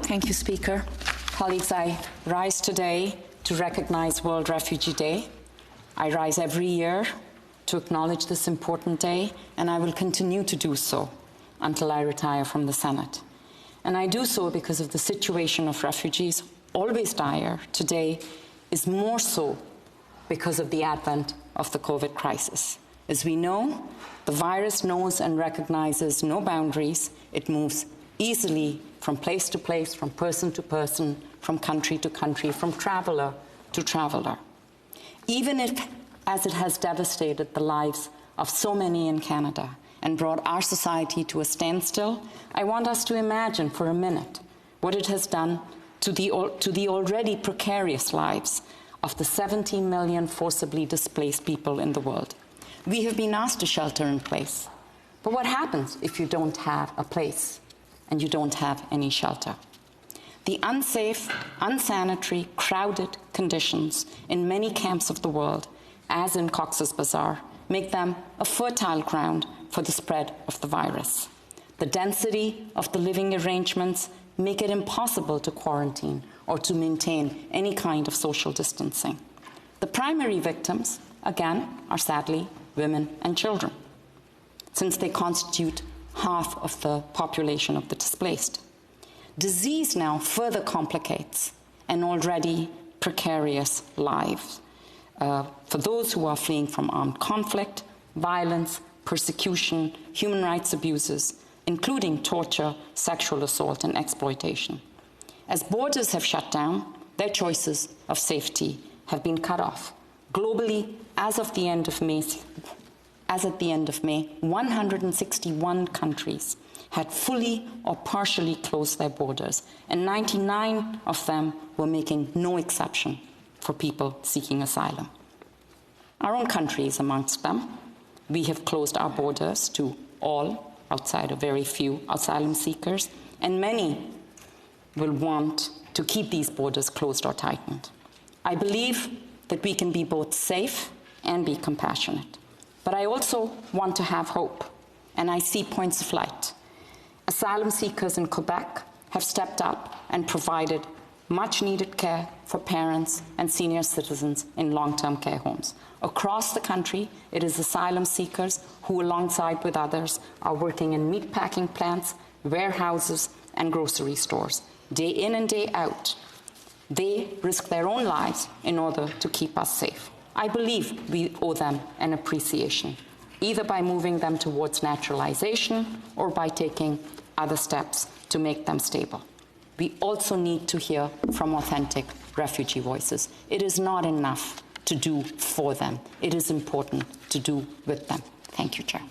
Thank you, Speaker. Colleagues, I rise today to recognize World Refugee Day. I rise every year to acknowledge this important day, and I will continue to do so until I retire from the Senate. And I do so because of the situation of refugees, always dire. Today is more so because of the advent of the COVID crisis. As we know, the virus knows and recognizes no boundaries. It moves easily from place to place, from person to person, from country to country, from traveler to traveler. Even if, as it has devastated the lives of so many in Canada and brought our society to a standstill, I want us to imagine for a minute what it has done to the already precarious lives of the 17 million forcibly displaced people in the world. We have been asked to shelter in place. But what happens if you don't have a place and you don't have any shelter? The unsafe, unsanitary, crowded conditions in many camps of the world, as in Cox's Bazar, make them a fertile ground for the spread of the virus. The density of the living arrangements make it impossible to quarantine or to maintain any kind of social distancing. The primary victims, again, are sadly women and children, since they constitute half of the population of the displaced. Disease now further complicates an already precarious life for those who are fleeing from armed conflict, violence, persecution, human rights abuses, including torture, sexual assault, and exploitation. As borders have shut down, their choices of safety have been cut off. Globally, as at the end of May, 161 countries had fully or partially closed their borders, and 99 of them were making no exception for people seeking asylum. Our own country is amongst them. We have closed our borders to all, outside of very few, asylum seekers, and many will want to keep these borders closed or tightened. I believe that we can be both safe and be compassionate. But I also want to have hope, and I see points of light. Asylum seekers in Quebec have stepped up and provided much-needed care for parents and senior citizens in long-term care homes. Across the country, it is asylum seekers who, alongside with others, are working in meatpacking plants, warehouses, and grocery stores. Day in and day out, they risk their own lives in order to keep us safe. I believe we owe them an appreciation, either by moving them towards naturalization or by taking other steps to make them stable. We also need to hear from authentic refugee voices. It is not enough to do for them. It is important to do with them. Thank you, Chair.